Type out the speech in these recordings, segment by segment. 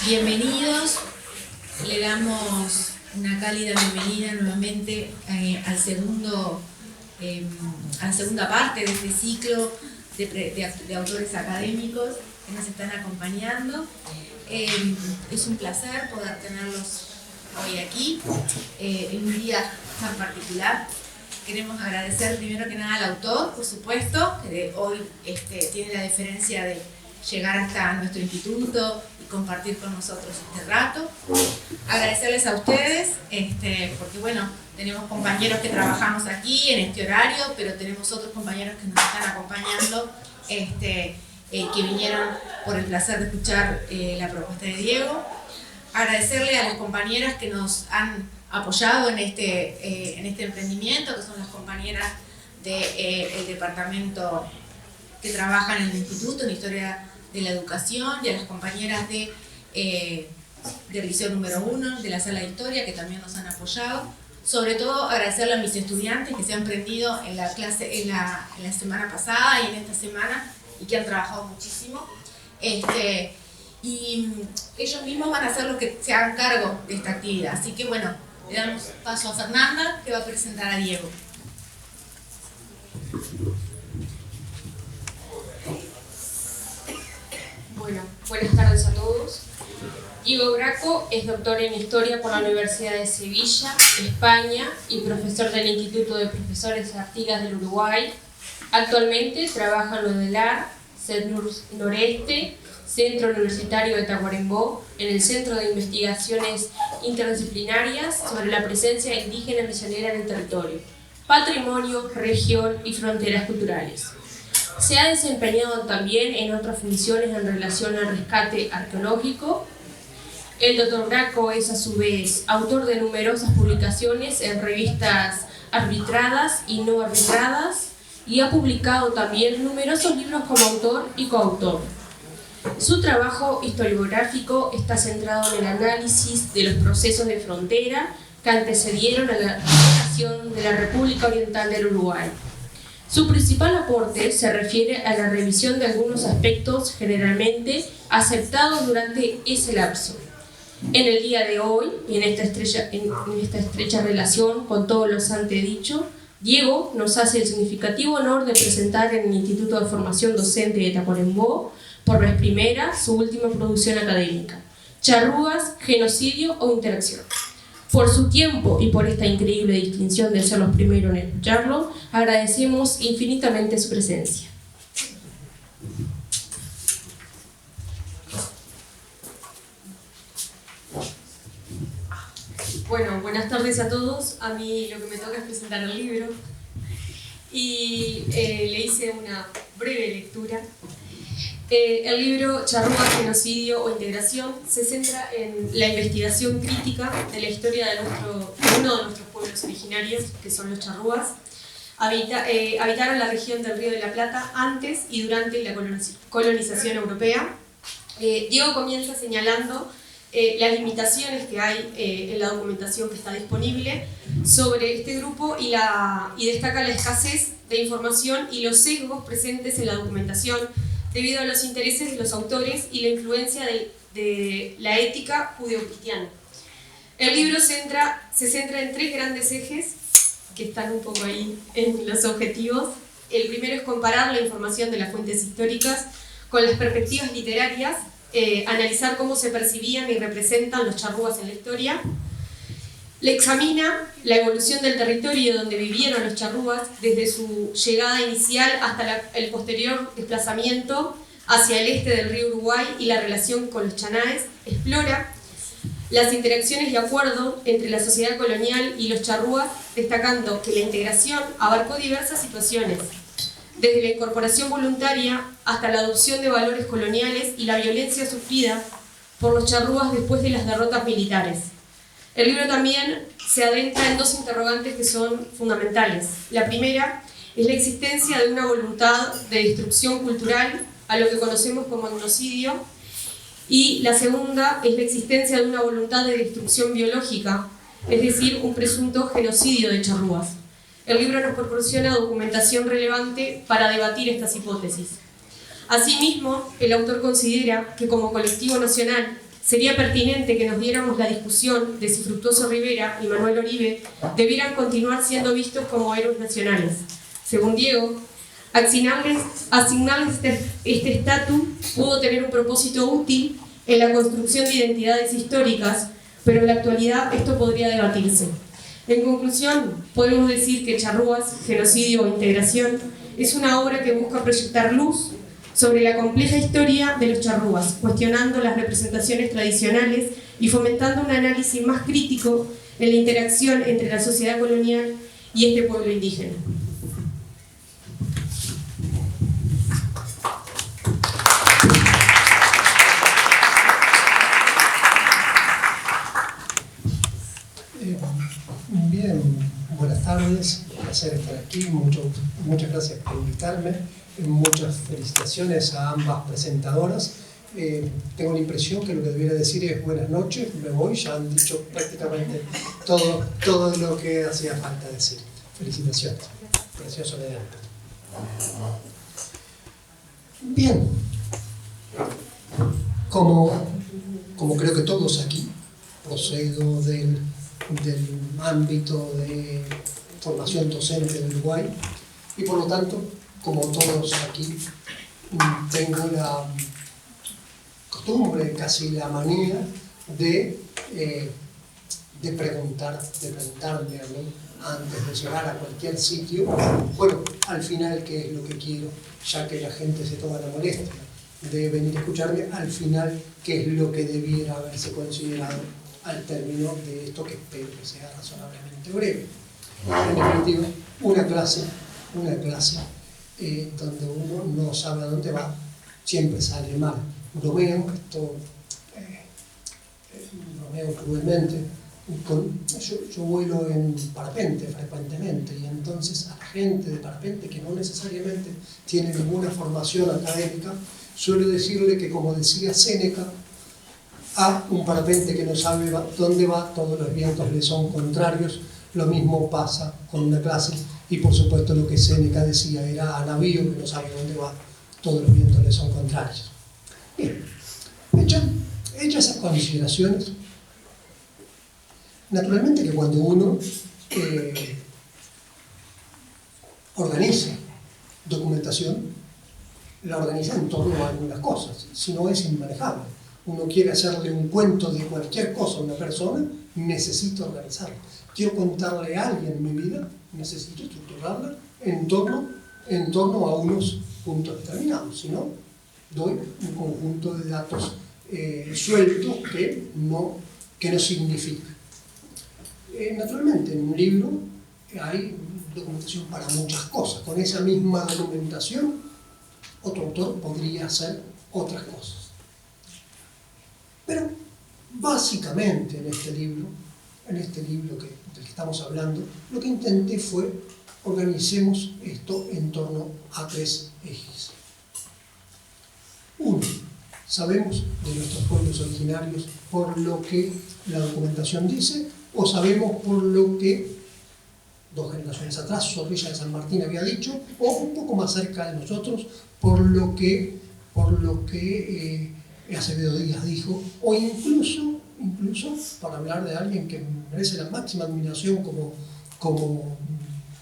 Bienvenidos, le damos una cálida bienvenida nuevamente a la segunda parte de este ciclo de autores académicos que nos están acompañando. Es un placer poder tenerlos hoy aquí, en un día tan particular. Queremos agradecer primero que nada al autor, por supuesto, que hoy tiene la deferencia de llegar hasta nuestro instituto y compartir con nosotros este rato. Agradecerles a ustedes, porque bueno, tenemos compañeros que trabajamos aquí en este horario, pero tenemos otros compañeros que nos están acompañando, que vinieron por el placer de escuchar la propuesta de Diego. Agradecerle a las compañeras que nos han apoyado en este emprendimiento, que son las compañeras del departamento que trabajan en el instituto en Historia de la Educación, y a las compañeras del liceo número 1, de la sala de Historia, que también nos han apoyado. Sobre todo agradecerle a mis estudiantes que se han prendido en la clase en la semana pasada y en esta semana, y que han trabajado muchísimo. Y ellos mismos van a ser los que se hagan cargo de esta actividad. Así que bueno, le damos paso a Fernanda, que va a presentar a Diego. Bueno, buenas tardes a todos. Diego Graco es doctor en Historia por la Universidad de Sevilla, España, y profesor del Instituto de Profesores Artigas del Uruguay. Actualmente trabaja en lo del AR, CENUR Noreste, Centro Universitario de Tacuarembó, en el Centro de Investigaciones Interdisciplinarias sobre la presencia indígena misionera en el territorio, patrimonio, región y fronteras culturales. Se ha desempeñado también en otras funciones en relación al rescate arqueológico. El doctor Graco es a su vez autor de numerosas publicaciones en revistas arbitradas y no arbitradas, y ha publicado también numerosos libros como autor y coautor. Su trabajo historiográfico está centrado en el análisis de los procesos de frontera que antecedieron a la creación de la República Oriental del Uruguay. Su principal aporte se refiere a la revisión de algunos aspectos generalmente aceptados durante ese lapso. En el día de hoy, y en esta estrecha relación con todos los antedicho, Diego nos hace el significativo honor de presentar en el Instituto de Formación Docente de Tacuarembó, por vez primera, su última producción académica, Charrúas, Genocidio o Interacción. Por su tiempo y por esta increíble distinción de ser los primeros en escucharlo, agradecemos infinitamente su presencia. Bueno, buenas tardes a todos. A mí lo que me toca es presentar el libro y le hice una breve lectura. El libro Charrúas, Genocidio o Integración se centra en la investigación crítica de la historia de uno de nuestros pueblos originarios, que son los charrúas. Habitaron la región del Río de la Plata antes y durante la colonización europea. Diego comienza señalando las limitaciones que hay en la documentación que está disponible sobre este grupo y destaca la escasez de información y los sesgos presentes en la documentación debido a los intereses de los autores y la influencia de la ética judeocristiana. El libro se centra en tres grandes ejes que están un poco ahí en los objetivos. El primero es comparar la información de las fuentes históricas con las perspectivas literarias, analizar cómo se percibían y representan los charrúas en la historia. Le examina la evolución del territorio donde vivieron los charrúas desde su llegada inicial hasta el posterior desplazamiento hacia el este del río Uruguay y la relación con los chanaes. Explora las interacciones y acuerdo entre la sociedad colonial y los charrúas, destacando que la integración abarcó diversas situaciones, desde la incorporación voluntaria hasta la adopción de valores coloniales y la violencia sufrida por los charrúas después de las derrotas militares. El libro también se adentra en dos interrogantes que son fundamentales. La primera es la existencia de una voluntad de destrucción cultural, a lo que conocemos como genocidio, y la segunda es la existencia de una voluntad de destrucción biológica, es decir, un presunto genocidio de charrúas. El libro nos proporciona documentación relevante para debatir estas hipótesis. Asimismo, el autor considera que como colectivo nacional sería pertinente que nos diéramos la discusión de si Fructuoso Rivera y Manuel Oribe debieran continuar siendo vistos como héroes nacionales. Según Diego, asignarles este estatus pudo tener un propósito útil en la construcción de identidades históricas, pero en la actualidad esto podría debatirse. En conclusión, podemos decir que Charrúas, Genocidio o Integración es una obra que busca proyectar luz sobre la compleja historia de los charrúas, cuestionando las representaciones tradicionales y fomentando un análisis más crítico en la interacción entre la sociedad colonial y este pueblo indígena. Bien, buenas tardes, un placer estar aquí, muchas gracias por invitarme, muchas felicitaciones a ambas presentadoras. Tengo la impresión que lo que debiera decir es buenas noches, me voy, ya han dicho prácticamente todo lo que hacía falta decir. Felicitaciones, precioso de antes. Bien, como creo que todos aquí, procedo del ámbito de formación docente de Uruguay y por lo tanto, como todos aquí, tengo la costumbre, casi la manía de preguntarme a mí antes de llegar a cualquier sitio, bueno, al final qué es lo que quiero, ya que la gente se toma la molestia de venir a escucharme, al final qué es lo que debiera haberse considerado al término de esto que espero que sea razonablemente breve. En definitiva, una clase donde uno no sabe a dónde va, siempre sale mal. Bromeo cruelmente. Yo vuelo en parapente frecuentemente y entonces a la gente de parapente que no necesariamente tiene ninguna formación académica, suelo decirle que, como decía Séneca, a un parapente que no sabe dónde va, todos los vientos le son contrarios. Lo mismo pasa con una clase y por supuesto lo que Séneca decía era a navío que no sabe dónde va, todos los vientos le son contrarios. Bien, hechas esas consideraciones, naturalmente que cuando uno organiza documentación, la organiza en torno a algunas cosas, si no es inmanejable. Uno quiere hacerle un cuento de cualquier cosa a una persona, necesito organizarla. Quiero contarle a alguien mi vida, necesito estructurarla en torno a unos puntos determinados. Si no, doy un conjunto de datos sueltos que no significan. Naturalmente, en un libro hay documentación para muchas cosas. Con esa misma documentación, otro autor podría hacer otras cosas. Pero básicamente en este libro del que estamos hablando, lo que intenté fue organicemos esto en torno a tres ejes. Uno, sabemos de nuestros pueblos originarios por lo que la documentación dice, o sabemos por lo que 2 generaciones atrás Zorrilla de San Martín había dicho, o un poco más cerca de nosotros por lo que Acevedo Díaz dijo, o incluso para hablar de alguien que merece la máxima admiración como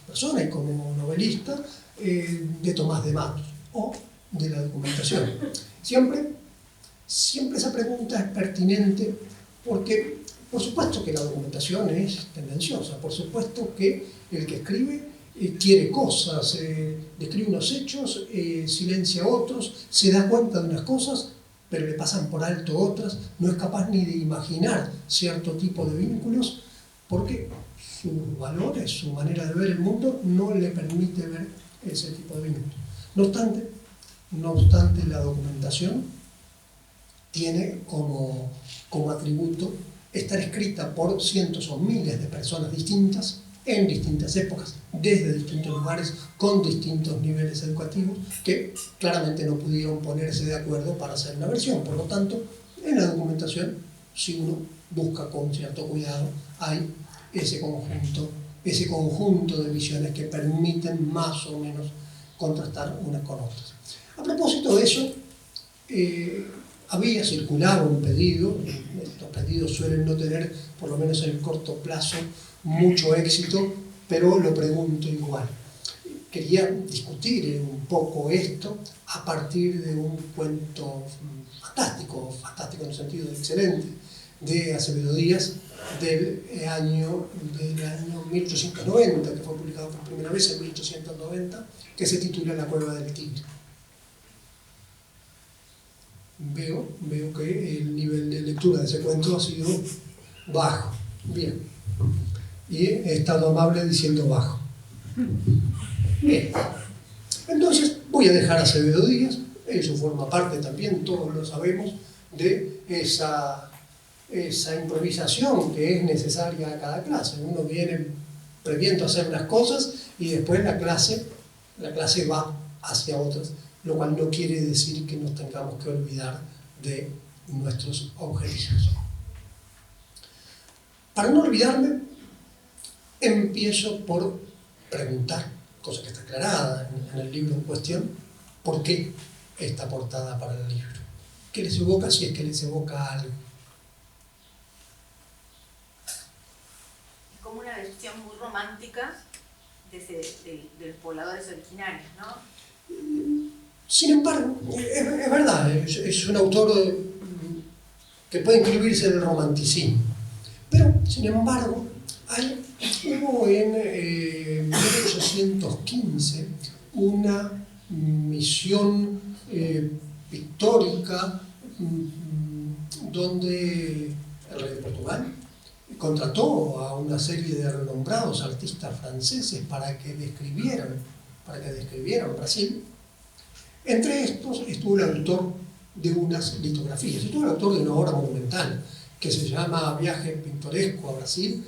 persona y como novelista, de Tomás de Matos, o de la documentación. Siempre esa pregunta es pertinente porque, por supuesto que la documentación es tendenciosa, por supuesto que el que escribe quiere cosas, describe unos hechos, silencia otros, se da cuenta de unas cosas, pero le pasan por alto otras, no es capaz ni de imaginar cierto tipo de vínculos, porque sus valores, su manera de ver el mundo no le permite ver ese tipo de vínculos. No obstante, la documentación tiene como atributo estar escrita por cientos o miles de personas distintas, en distintas épocas, desde distintos lugares, con distintos niveles educativos, que claramente no pudieron ponerse de acuerdo para hacer una versión. Por lo tanto, en la documentación, si uno busca con cierto cuidado, hay ese conjunto de visiones que permiten más o menos contrastar unas con otras. A propósito de eso, había circulado un pedido. Estos pedidos suelen no tener, por lo menos en el corto plazo, mucho éxito, pero lo pregunto igual. Quería discutir un poco esto a partir de un cuento fantástico en el sentido de excelente, de Acevedo Díaz, del año 1890, que fue publicado por primera vez en 1890, que se titula La cueva del tigre. Veo que el nivel de lectura de ese cuento ha sido bajo. Bien. Y he estado amable diciendo bajo. Bien. Entonces voy a dejar a Acevedo Díaz. Eso forma parte también, todos lo sabemos, de esa improvisación que es necesaria a cada clase. Uno viene previendo hacer unas cosas y después la clase va hacia otras, lo cual no quiere decir que nos tengamos que olvidar de nuestros objetivos. Para no olvidarme, empiezo por preguntar, cosa que está aclarada en el libro en cuestión, ¿por qué esta portada para el libro? ¿Qué les evoca, si es que les evoca algo? Es como una versión muy romántica de los pobladores originarios, ¿no? Sin embargo, es verdad, es un autor que puede incluirse en el romanticismo. Pero, sin embargo, hubo en 1815 una misión pictórica donde el rey de Portugal contrató a una serie de renombrados artistas franceses para que describieran Brasil. Entre estos estuvo el autor de unas litografías, estuvo el autor de una obra monumental que se llama Viaje pintoresco a Brasil,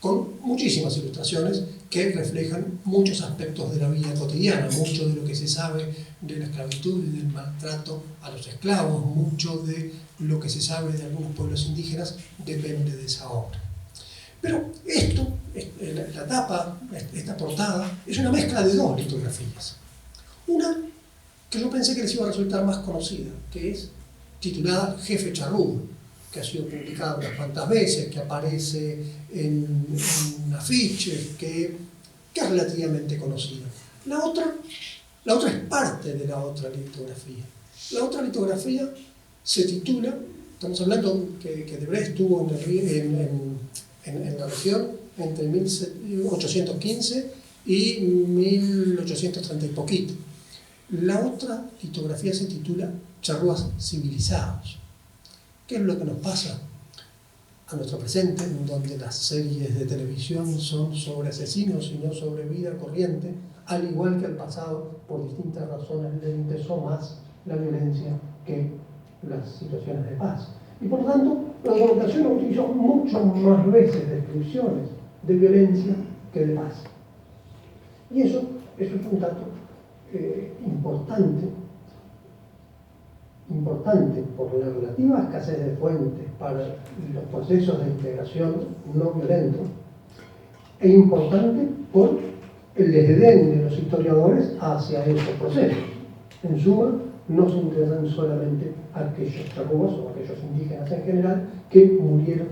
con muchísimas ilustraciones que reflejan muchos aspectos de la vida cotidiana, mucho de lo que se sabe de la esclavitud y del maltrato a los esclavos, mucho de lo que se sabe de algunos pueblos indígenas depende de esa obra. Pero esto, la tapa, esta portada, es una mezcla de dos litografías. Una que yo pensé que les iba a resultar más conocida, que es titulada Jefe Charrúa, que ha sido publicada unas cuantas veces, que aparece en afiches, que es relativamente conocida. La otra es parte de la otra litografía. La otra litografía se titula, estamos hablando que Debray estuvo en la región entre 1815 y 1830 y poquito. La otra litografía se titula Charrúas civilizados. ¿Qué es lo que nos pasa a nuestro presente, en donde las series de televisión son sobre asesinos y no sobre vida corriente, al igual que al pasado, por distintas razones, le interesó más la violencia que las situaciones de paz? Y por lo tanto, la documentación utilizó muchas más veces descripciones de violencia que de paz. Y eso es un dato importante por la relativa escasez de fuentes para los procesos de integración no violentos, e importante por el desdén de los historiadores hacia esos procesos. En suma, no se interesan solamente aquellos charrúas o aquellos indígenas en general que murieron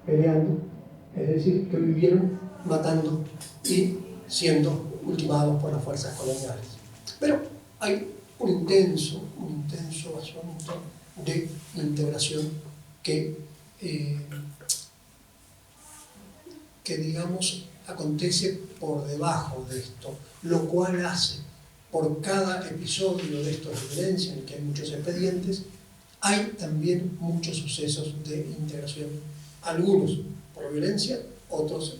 peleando, es decir, que vivieron matando y siendo ultimados por las fuerzas coloniales. Pero hay un intenso asunto de integración que digamos acontece por debajo de esto, lo cual hace por cada episodio de estos de violencia, en el que hay muchos expedientes, hay también muchos sucesos de integración, algunos por violencia, otros...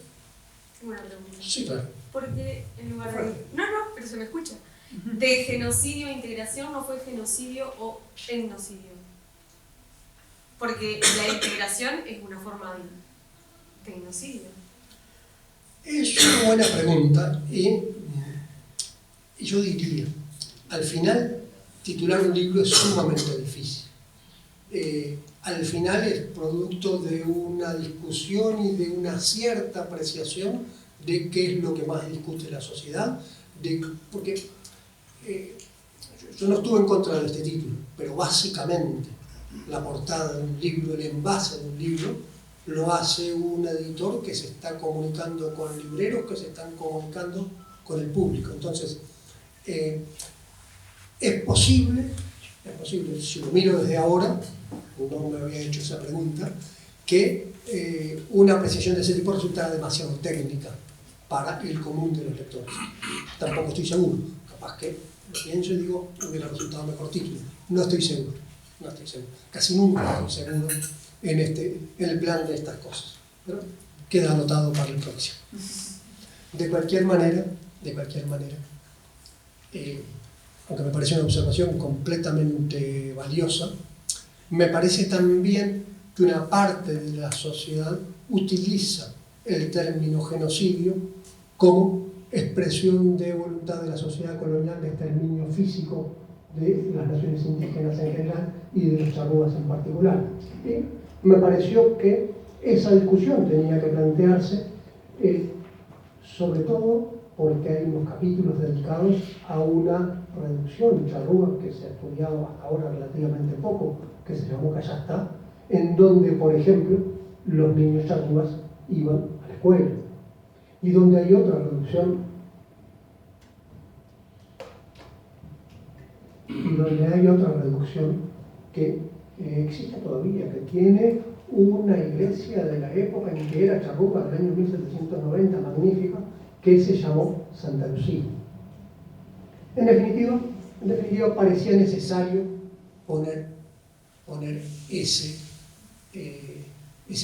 Tengo una pregunta. Sí, claro. ¿Por qué en lugar de... No, pero se me escucha. De genocidio e integración no fue genocidio o etnocidio? Porque la integración es una forma de genocidio. Es una buena pregunta y yo diría, al final, titular un libro es sumamente difícil. Al final es producto de una discusión y de una cierta apreciación de qué es lo que más discute la sociedad, porque yo no estuve en contra de este título, pero básicamente la portada de un libro, el envase de un libro, lo hace un editor que se está comunicando con libreros, que se están comunicando con el público. Entonces, es posible, si lo miro desde ahora, no me había hecho esa pregunta, que una apreciación de ese tipo resultara demasiado técnica para el común de los lectores. Tampoco estoy seguro. Capaz que lo pienso y digo, hubiera resultado mejor título. No estoy seguro. Casi nunca estoy seguro en el plan de estas cosas. Pero queda anotado para el próximo. De cualquier manera, aunque me parece una observación completamente valiosa, me parece también que una parte de la sociedad utiliza el término genocidio como expresión de voluntad de la sociedad colonial de exterminio físico de las naciones indígenas en general y de los charrúas en particular. Y me pareció que esa discusión tenía que plantearse, sobre todo porque hay unos capítulos dedicados a una reducción charrúa que se ha estudiado hasta ahora relativamente poco, que se llamó Cayastá, en donde, por ejemplo, los niños charrúas iban a la escuela, y donde hay otra reducción, que existe todavía, que tiene una iglesia de la época en que era charrúa, del año 1790, magnífica, que se llamó Santa Lucía. En definitiva parecía necesario poner ese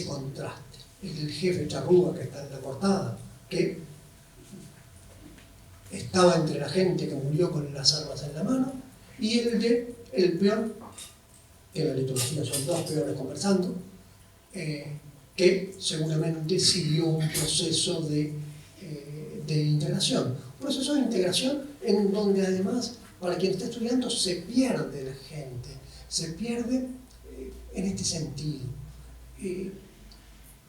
contraste. El del jefe charrúa que está en la portada, que estaba entre la gente que murió con las armas en la mano, y el de el peón, que en la litografía son dos peones conversando, que seguramente siguió un proceso de integración. Un proceso de integración en donde además, para quien está estudiando, se pierde la gente, se pierde en este sentido.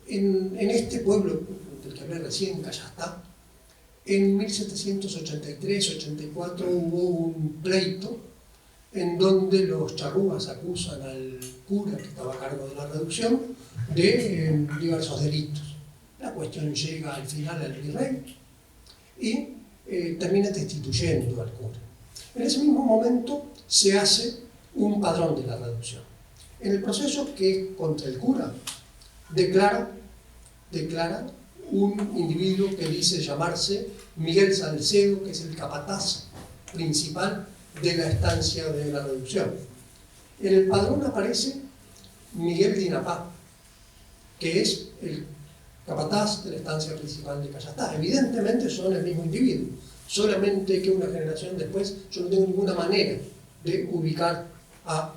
En este pueblo del que hablé recién, Cayastá, en 1783-84 hubo un pleito en donde los charrúas acusan al cura que estaba a cargo de la reducción de diversos delitos. La cuestión llega al final al virrey y termina destituyendo al cura. En ese mismo momento se hace un padrón de la reducción. En el proceso que contra el cura declara un individuo que dice llamarse Miguel Salcedo, que es el capataz principal de la estancia de la reducción. En el padrón aparece Miguel Dinapá, que es el capataz de la estancia principal de Cayastá. Evidentemente son el mismo individuo, solamente que una generación después yo no tengo ninguna manera de ubicar a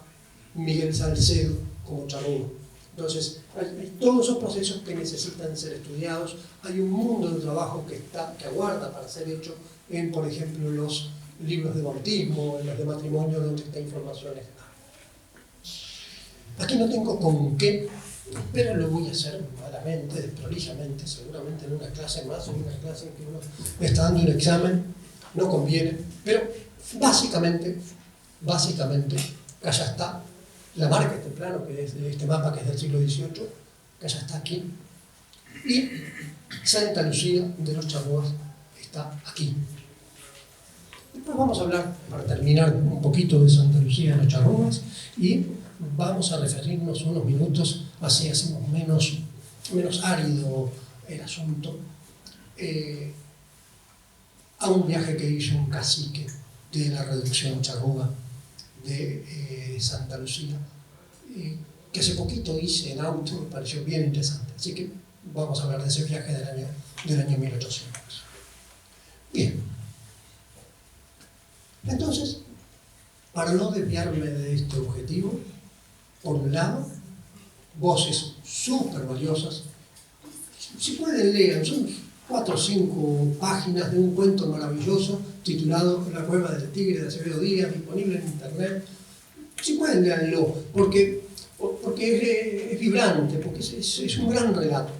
Miguel Salcedo como charrúa. Entonces, hay todos esos procesos que necesitan ser estudiados. Hay un mundo de trabajo que aguarda para ser hecho en, por ejemplo, los libros de bautismo, en los de matrimonio, donde esta información está. Aquí no tengo con qué, pero lo voy a hacer malamente, desprolijamente, seguramente en una clase más, en una clase en que uno está dando un examen, no conviene, pero básicamente, Cayastá, la marca este plano, que es de este mapa que es del siglo XVIII, Cayastá aquí, y Santa Lucía de los charrúas está aquí. Después vamos a hablar, para terminar, un poquito de Santa Lucía de los charrúas, y vamos a referirnos unos minutos, así hacemos menos árido el asunto, a un viaje que hizo un cacique de la reducción charrúa de Santa Lucía, que hace poquito hice en auto, me pareció bien interesante. Así que vamos a hablar de ese viaje del año 1800. Bien. Entonces, para no desviarme de este objetivo, por un lado, voces súper valiosas. Si pueden leer, son 4 o 5 páginas de un cuento maravilloso titulado La cueva del tigre de Acevedo Díaz, disponible en internet. Si pueden, leerlo, porque es vibrante, porque es un gran relato.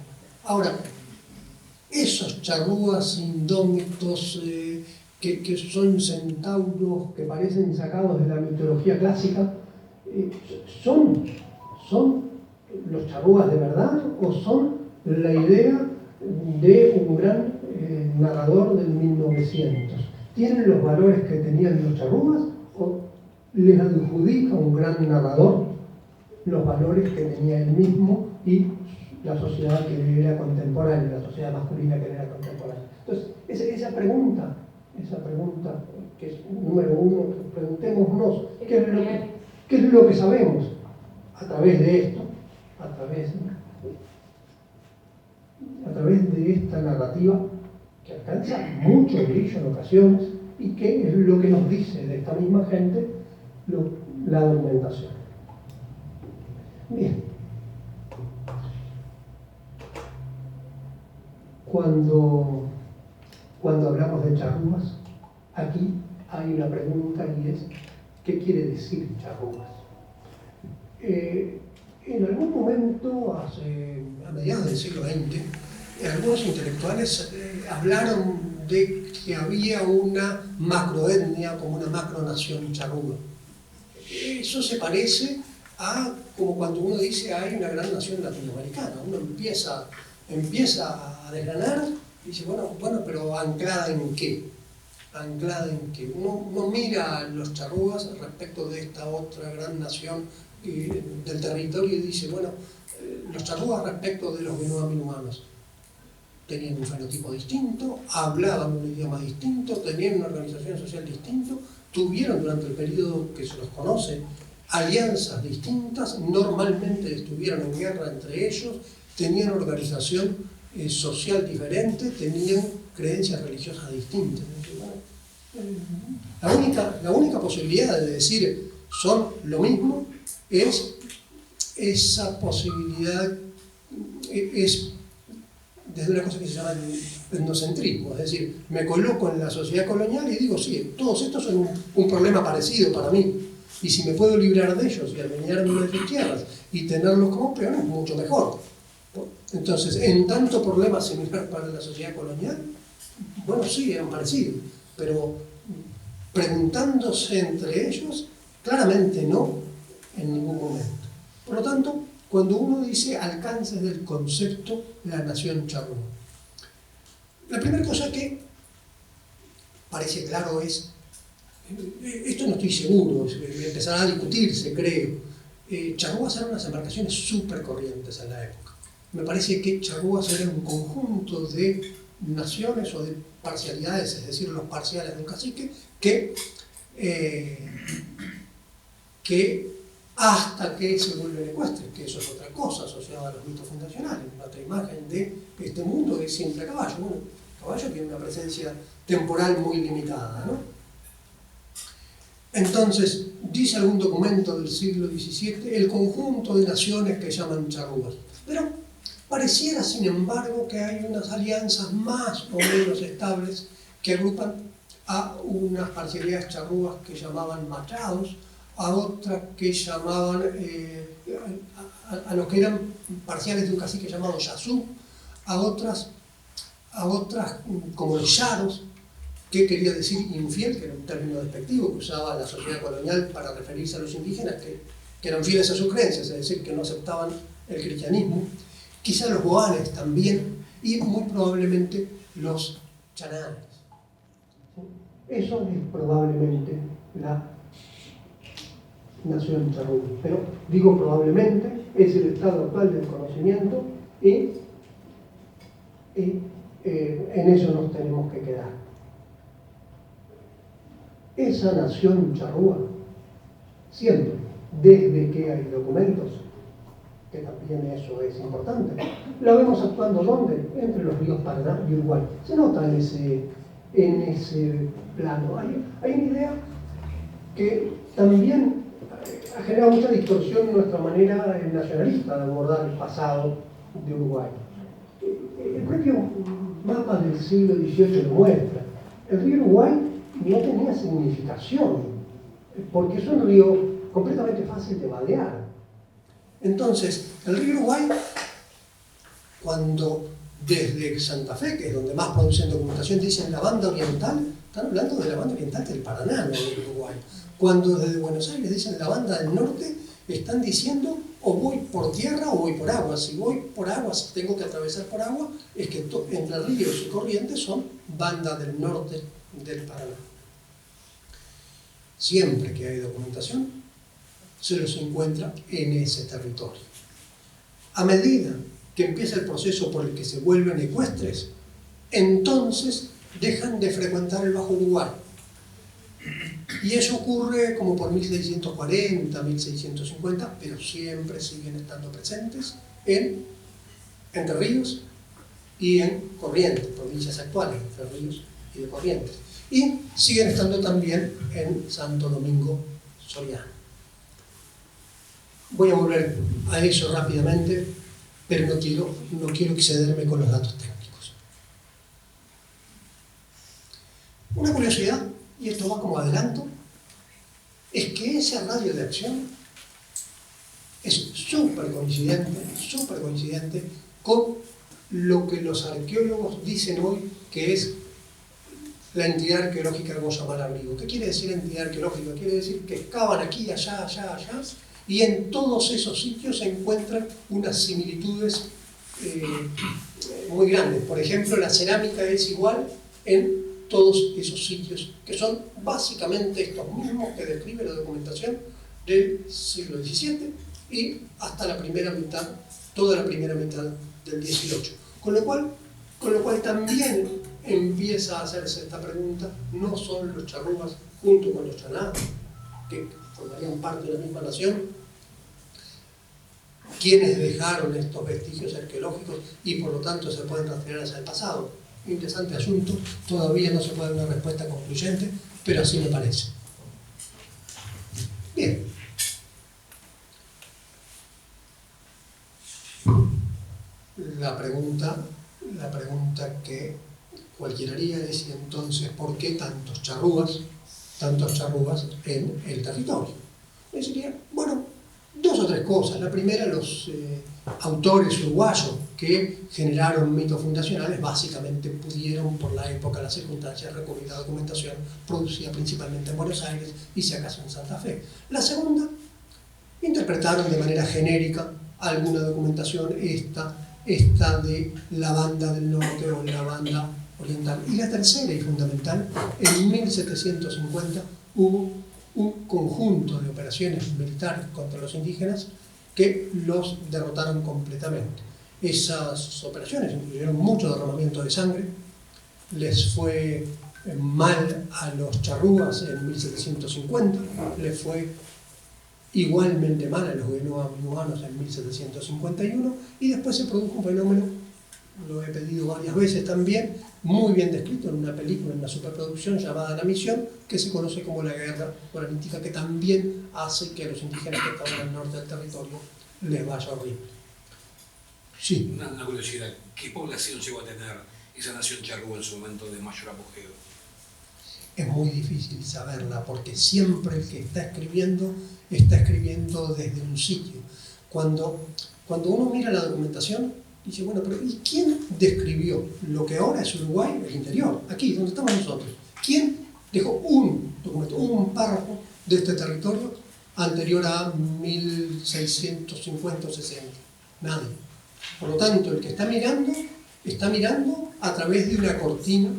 Ahora, esos charrúas indómitos que son centauros que parecen sacados de la mitología clásica, ¿son los charrúas de verdad o son la idea de un gran narrador del 1900? ¿Tienen los valores que tenían los charrúas o les adjudica un gran narrador los valores que tenía él mismo y la sociedad que le era contemporánea, la sociedad masculina que le era contemporánea? Entonces, esa pregunta que es número uno, preguntémonos qué es lo que sabemos a través de esto, a través de esta narrativa que alcanza mucho brillo en ocasiones y que es lo que nos dice de esta misma gente la documentación. Bien. Cuando hablamos de charrúas, aquí hay una pregunta y es, ¿qué quiere decir charrúas? En algún momento, a mediados del siglo XX, algunos intelectuales hablaron de que había una macroetnia, como una macronación charrúa. Eso se parece a como cuando uno dice hay una gran nación latinoamericana. Uno empieza a desgranar y dice, bueno, pero ¿anclada en qué? ¿Anclada en qué? Uno mira a los charrúas respecto de esta otra gran nación del territorio y dice, los charrúas respecto de los Benuaminuanos tenían un fenotipo distinto, hablaban un idioma distinto, tenían una organización social distinta, tuvieron durante el periodo que se los conoce alianzas distintas, normalmente estuvieron en guerra entre ellos, tenían organización social diferente, tenían creencias religiosas distintas. La única posibilidad de decir son lo mismo es esa posibilidad, es desde una cosa que se llama el etnocentrismo, es decir, me coloco en la sociedad colonial y digo, sí, todos estos son un problema parecido para mí, y si me puedo librar de ellos y adueñarme de sus tierras y tenerlos como peones, mucho mejor. Entonces, en tanto problema similar para la sociedad colonial, sí, eran parecidos, pero preguntándose entre ellos, claramente no, en ningún momento. Por lo tanto, cuando uno dice alcances del concepto de la nación charrúa, la primera cosa que parece claro es, esto no estoy seguro, empezará a discutirse, creo, charrúas eran unas embarcaciones súper corrientes en la época. Me parece que charrúas eran un conjunto de naciones o de parcialidades, es decir, los parciales de un cacique, que hasta que se vuelven ecuestres, que eso es otra cosa asociada a los mitos fundacionales. Otra imagen de este mundo es siempre caballo. El caballo tiene una presencia temporal muy limitada, ¿no? Entonces, dice algún documento del siglo XVII, el conjunto de naciones que llaman charrúas. Pero pareciera, sin embargo, que hay unas alianzas más o menos estables que agrupan a unas parcialidades charrúas que llamaban machados, a otras que llamaban, a los que eran parciales de un cacique llamado Yazú, a otras como los yaros, que quería decir infiel, que era un término despectivo que usaba la sociedad colonial para referirse a los indígenas que eran fieles a sus creencias, es decir, que no aceptaban el cristianismo, quizá los boanes también, y muy probablemente los chananes. Eso es probablemente la nación charrúa, pero digo probablemente, es el estado actual del conocimiento y en eso nos tenemos que quedar. Esa nación charrúa, siempre, desde que hay documentos, que también eso es importante, la vemos actuando ¿dónde? Entre los ríos Paraná y Uruguay. Se nota en ese plano. Hay una idea que también ha generado mucha distorsión en nuestra manera nacionalista de abordar el pasado de Uruguay. El propio mapa del siglo XVIII lo muestra. El río Uruguay no tenía significación, porque es un río completamente fácil de vadear. Entonces, el río Uruguay, cuando desde Santa Fe, que es donde más producen documentación, dicen la banda oriental, están hablando de la banda oriental del Paraná, no del Uruguay. Cuando desde Buenos Aires dicen la banda del norte, están diciendo o voy por tierra o voy por agua. Si voy por agua, si tengo que atravesar por agua, es que Entre Ríos y Corrientes son banda del norte del Paraná. Siempre que hay documentación, se los encuentra en ese territorio. A medida que empieza el proceso por el que se vuelven ecuestres, entonces dejan de frecuentar el Bajo Uruguay. Y eso ocurre como por 1640, 1650, pero siempre siguen estando presentes en Entre Ríos y en Corrientes, provincias actuales, Entre Ríos y de Corrientes. Y siguen estando también en Santo Domingo Soriano. Voy a volver a eso rápidamente, pero no quiero excederme con los datos técnicos. Una curiosidad, y esto va como adelanto, es que ese radio de acción es súper coincidente con lo que los arqueólogos dicen hoy que es la entidad arqueológica Hermosa Mar Abrigo. ¿Qué quiere decir entidad arqueológica? Quiere decir que excavan aquí, allá, y en todos esos sitios se encuentran unas similitudes muy grandes. Por ejemplo, la cerámica es igual en todos esos sitios, que son básicamente estos mismos que describe la documentación del siglo XVII y hasta la primera mitad, toda la primera mitad del XVIII. Con lo cual también empieza a hacerse esta pregunta: ¿no son los charrúas, junto con los chaná, que formarían parte de la misma nación, quienes dejaron estos vestigios arqueológicos y por lo tanto se pueden rastrear hacia el pasado? Interesante asunto, todavía no se puede dar una respuesta concluyente, pero así me parece. Bien. La pregunta que cualquiera haría es: ¿y entonces por qué tantos charrúas en el territorio? Yo diría, bueno, dos o tres cosas. La primera, los autores uruguayos que generaron mitos fundacionales básicamente pudieron, por la época, las circunstancias, recurrir a documentación producida principalmente en Buenos Aires y si acaso en Santa Fe. La segunda, interpretaron de manera genérica alguna documentación, esta de la banda del norte o la banda oriental. Y la tercera y fundamental, en 1750 hubo un conjunto de operaciones militares contra los indígenas que los derrotaron completamente. Esas operaciones incluyeron mucho derramamiento de sangre, les fue mal a los charrúas en 1750, les fue igualmente mal a los guenoa-minuanos en 1751, y después se produjo un fenómeno, lo he pedido varias veces también, muy bien descrito en una película, en una superproducción llamada La Misión, que se conoce como la Guerra Guaranítica, que también hace que a los indígenas que estaban al norte del territorio les vaya horrible. Sí. Una curiosidad, ¿qué población llegó a tener esa nación charrúa en su momento de mayor apogeo? Es muy difícil saberla, porque siempre el que está escribiendo desde un sitio. Cuando uno mira la documentación, dice, bueno, pero ¿y quién describió lo que ahora es Uruguay, el interior, aquí, donde estamos nosotros? ¿Quién dejó un documento, un párrafo de este territorio anterior a 1650 o 60? Nadie. Por lo tanto, el que está mirando a través de una cortina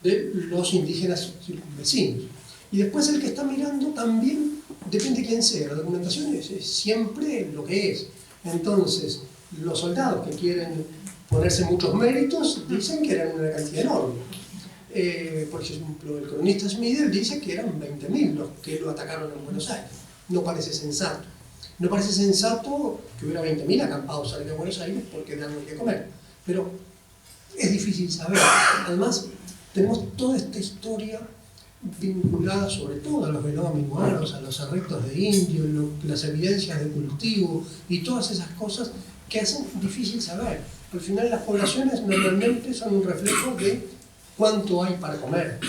de los indígenas circunvecinos. Y después el que está mirando también depende de quién sea. La documentación es siempre lo que es. Entonces, los soldados que quieren ponerse muchos méritos dicen que eran una cantidad enorme. Por ejemplo, el cronista Schmidl dice que eran 20.000 los que lo atacaron en Buenos Aires. No parece sensato. No parece sensato que hubiera 20.000 acampados cerca de Buenos Aires porque dan algo que comer. Pero es difícil saber. Además, tenemos toda esta historia vinculada sobre todo a los guenoa-minuanos, a los arrestos de indios, las evidencias de cultivo y todas esas cosas que hacen difícil saber. Al final las poblaciones normalmente son un reflejo de cuánto hay para comer.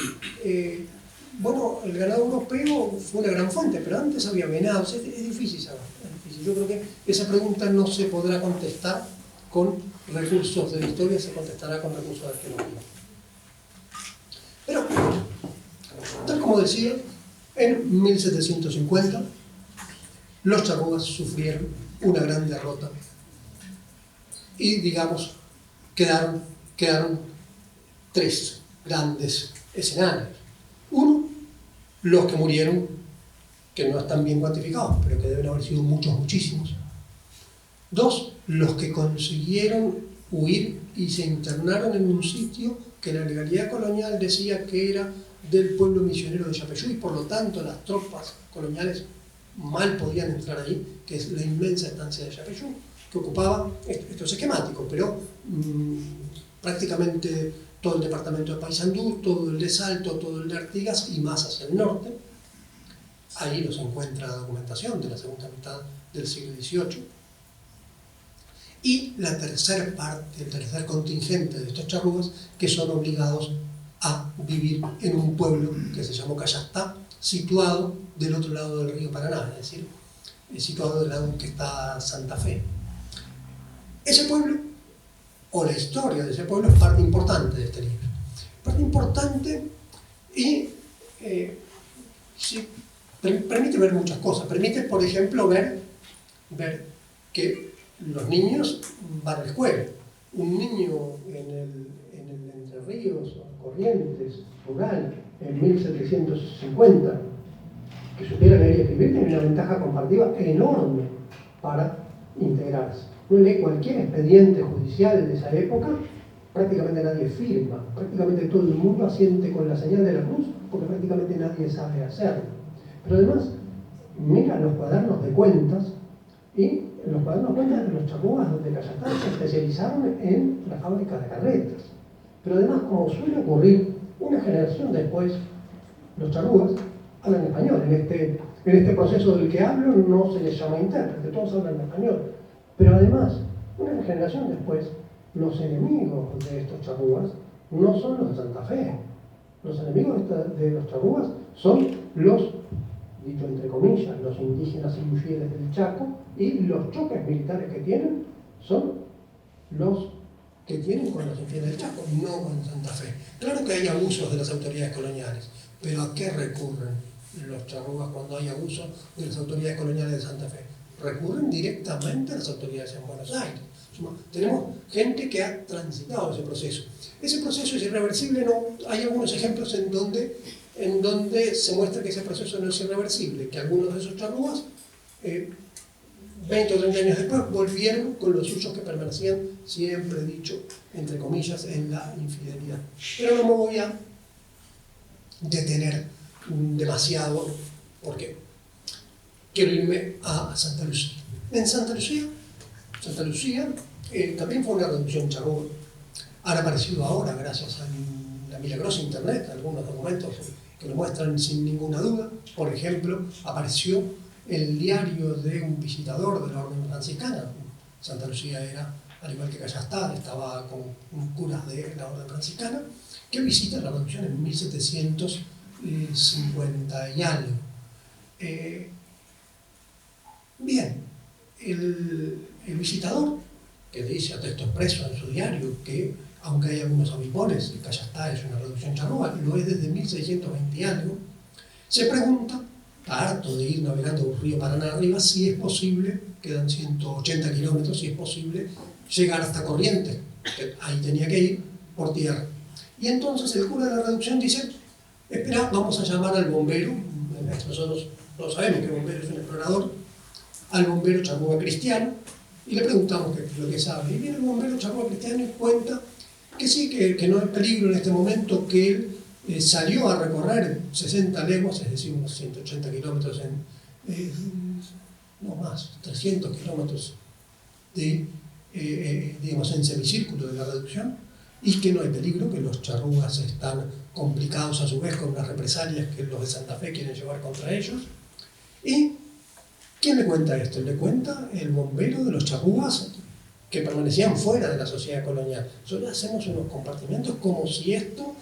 Bueno, el ganado europeo fue una gran fuente, pero antes había venados. Es difícil saber. Es difícil. Yo creo que esa pregunta no se podrá contestar con recursos de la historia, se contestará con recursos de arqueología. Pero como decía, en 1750 los charrúas sufrieron una gran derrota y, digamos, quedaron 3 grandes escenarios. Uno, los que murieron, que no están bien cuantificados, pero que deben haber sido muchísimos. 2, los que consiguieron huir y se internaron en un sitio que la legalidad colonial decía que era del pueblo misionero de Yapeyú, y por lo tanto las tropas coloniales mal podían entrar ahí, que es la inmensa estancia de Yapeyú, que ocupaba, esto es esquemático, pero prácticamente todo el departamento de Paysandú, todo el de Salto, todo el de Artigas y más hacia el norte. Ahí nos encuentra la documentación de la segunda mitad del siglo XVIII. Y la tercera parte, el tercer contingente de estos charrúas, que son obligados a vivir en un pueblo que se llamó Cayastá, situado del otro lado del río Paraná, es decir, situado del lado en que está Santa Fe. Ese pueblo, o la historia de ese pueblo, es parte importante de este libro. Parte importante y sí, permite ver muchas cosas. Permite, por ejemplo, ver que los niños van a la escuela. Un niño en el Entre Ríos, Corrientes, rural, en 1750, que supiera leer y escribir, tiene una ventaja comparativa enorme para integrarse. Uno lee cualquier expediente judicial de esa época, prácticamente nadie firma, prácticamente todo el mundo asiente con la señal de la cruz, porque prácticamente nadie sabe hacerlo. Pero además, mira los cuadernos de cuentas, y en los cuadernos de cuentas de los charrúas de Cayastá se especializaron en la fábrica de carretas. Pero además, como suele ocurrir, una generación después, los charrúas hablan español. En este proceso del que hablo no se les llama intérprete, todos hablan español. Pero además, una generación después, los enemigos de estos charrúas no son los de Santa Fe. Los enemigos de los charrúas son los, dicho entre comillas, los indígenas illuyeres del Chaco, y los choques militares que tienen son los que tienen con los infieles del Chaco, no con Santa Fe. Claro que hay abusos de las autoridades coloniales, pero ¿a qué recurren los charrúas cuando hay abusos de las autoridades coloniales de Santa Fe? Recurren directamente a las autoridades en Buenos Aires. Tenemos gente que ha transitado ese proceso. Ese proceso es irreversible, no. Hay algunos ejemplos en donde se muestra que ese proceso no es irreversible, que algunos de esos charrúas, 20 o 30 años después, volvieron con los suyos que permanecían, siempre dicho, entre comillas, en la infidelidad. Pero no me voy a detener demasiado, porque quiero irme a Santa Lucía. En Santa Lucía también fue una reducción charrúa. Han aparecido ahora, gracias a la milagrosa internet, algunos documentos que lo muestran sin ninguna duda. Por ejemplo, apareció el diario de un visitador de la Orden Franciscana. Santa Lucía era, al igual que Cayastá, estaba con curas de la Orden Franciscana, que visita la reducción en 1750 y algo. Bien, el visitador, que dice a texto expreso en su diario que, aunque hay algunos avipones, Cayastá es una reducción charrúa, lo es desde 1620 y algo, se pregunta, harto de ir navegando por el río Paraná arriba, si es posible, quedan 180 kilómetros, si es posible llegar hasta Corrientes, que ahí tenía que ir, por tierra. Y entonces el cura de la reducción dice, espera, vamos a llamar al bombero, nosotros todos sabemos que el bombero es un explorador, al bombero charrúa cristiano, y le preguntamos qué es lo que sabe. Y viene el bombero charrúa cristiano y cuenta que sí, que no hay peligro en este momento, que él salió a recorrer 60 leguas, es decir, unos 180 kilómetros no más, 300 kilómetros digamos, en semicírculo de la reducción, y que no hay peligro, que los charrúas están complicados a su vez con las represalias que los de Santa Fe quieren llevar contra ellos. ¿Y quién le cuenta esto? Le cuenta el bombero de los charrúas que permanecían fuera de la sociedad colonial. Solo hacemos unos compartimientos como si esto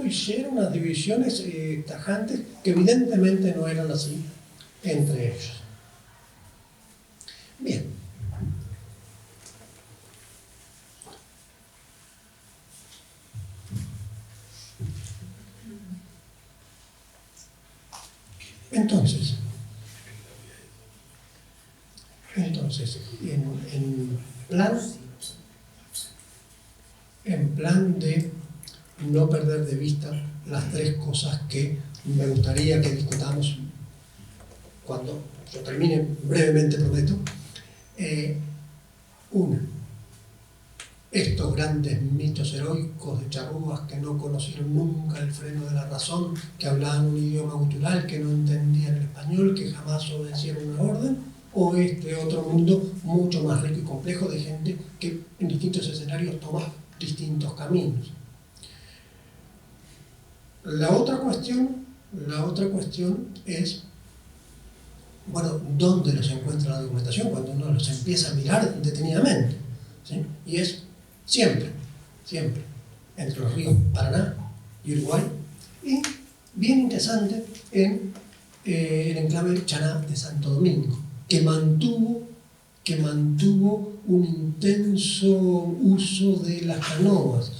hiciera unas divisiones tajantes que evidentemente no eran así entre ellos. Bien. Entonces, en plan de no perder de vista las tres cosas que me gustaría que discutamos cuando yo termine, brevemente prometo. Una, estos grandes mitos heroicos de charrúas que no conocieron nunca el freno de la razón, que hablaban un idioma gutural, que no entendían el español, que jamás obedecieron una orden, o este otro mundo mucho más rico y complejo de gente que en distintos escenarios toma distintos caminos. La otra cuestión es, bueno, ¿dónde los encuentra la documentación cuando uno los empieza a mirar detenidamente? ¿Sí? Y es siempre, entre los ríos Paraná y Uruguay, y bien interesante en el enclave Chaná de Santo Domingo, que mantuvo un intenso uso de las canoas.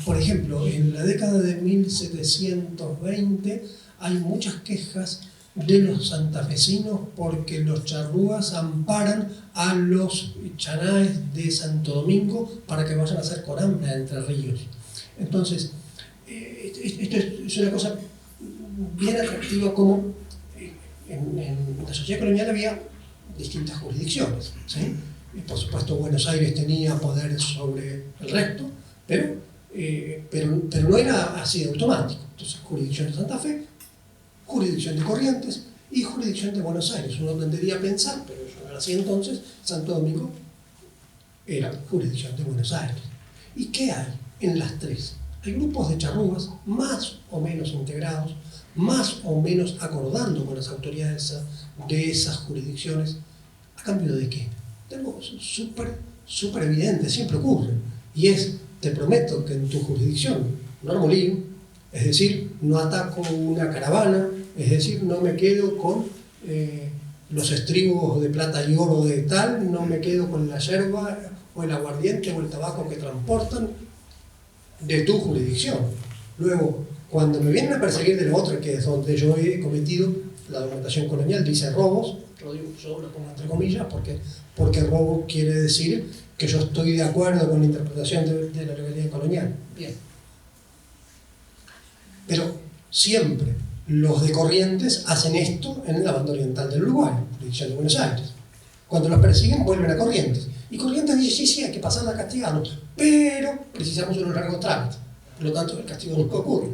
Por ejemplo, en la década de 1720 hay muchas quejas de los santafesinos porque los charrúas amparan a los chanaes de Santo Domingo para que vayan a hacer corambra entre ríos. Entonces, esto es una cosa bien atractiva, como en la sociedad colonial había distintas jurisdicciones, ¿sí? Y por supuesto Buenos Aires tenía poder sobre el resto, pero no era así de automático. Entonces, jurisdicción de Santa Fe, jurisdicción de Corrientes y jurisdicción de Buenos Aires. Uno tendería a pensar, pero eso no era así entonces, Santo Domingo era jurisdicción de Buenos Aires. ¿Y qué hay en las tres? Hay grupos de charrúas más o menos integrados, más o menos acordando con las autoridades de esas jurisdicciones. ¿A cambio de qué? De algo súper evidente, siempre ocurre, y es: te prometo que en tu jurisdicción no armo lío, es decir, no ataco una caravana, es decir, no me quedo con los estribos de plata y oro de tal, no me quedo con la yerba o el aguardiente o el tabaco que transportan de tu jurisdicción. Luego, cuando me vienen a perseguir de la otra, que es donde yo he cometido, la documentación colonial dice robos, lo digo, yo lo pongo entre comillas porque robo quiere decir que yo estoy de acuerdo con la interpretación de la legalidad colonial. Bien. Pero siempre los de Corrientes hacen esto en la banda oriental del Uruguay, jurisdicción de Buenos Aires. Cuando los persiguen, vuelven a Corrientes. Y Corrientes dice: sí, hay que pasar a castigarlos, pero precisamos un largo trámite. Por lo tanto, el castigo nunca ocurre.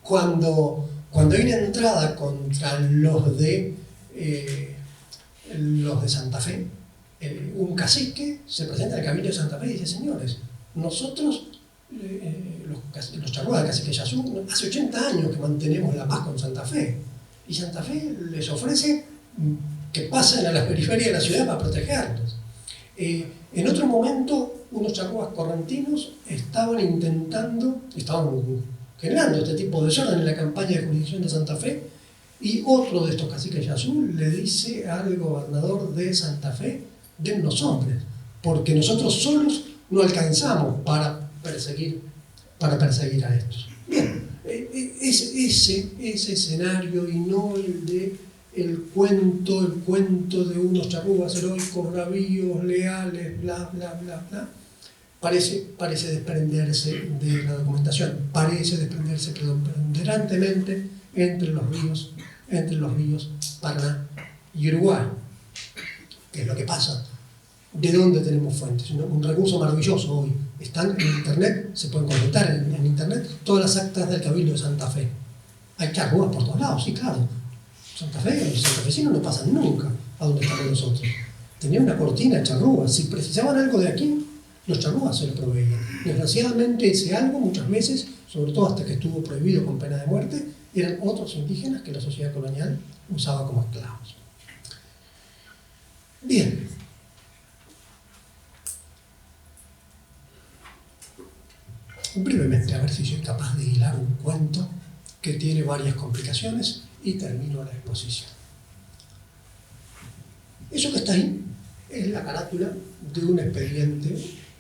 Cuando hay una entrada contra los de Santa Fe, un cacique se presenta en el Cabildo de Santa Fe y dice: señores, nosotros, los charrúas del cacique Yazú, hace 80 años que mantenemos la paz con Santa Fe, y Santa Fe les ofrece que pasen a las periferias de la ciudad para protegerlos. En otro momento, unos charrúas correntinos estaban generando este tipo de desorden en la campaña de jurisdicción de Santa Fe, y otro de estos caciques Yazú le dice al gobernador de Santa Fe: dennos hombres, porque nosotros solos no alcanzamos para perseguir a estos. Bien, ese escenario, y no el cuento de unos charrúas heroicos, bravíos, leales, bla, bla, bla, bla, parece desprenderse de la documentación, parece desprenderse preponderantemente entre los ríos Paraná y Uruguay. ¿Qué es lo que pasa? ¿De dónde tenemos fuentes? Un recurso maravilloso hoy. Están en internet, se pueden consultar en internet todas las actas del Cabildo de Santa Fe. Hay charrúas por todos lados, sí, claro. Santa Fe, los santafesinos no pasan nunca a donde estamos nosotros. Tenían una cortina de charrúas. Si precisaban algo de aquí, los charrúas se lo proveían. Desgraciadamente, ese algo muchas veces, sobre todo hasta que estuvo prohibido con pena de muerte, eran otros indígenas que la sociedad colonial usaba como esclavos. Bien. Brevemente, a ver si soy capaz de hilar un cuento que tiene varias complicaciones y termino la exposición. Eso que está ahí es la carátula de un expediente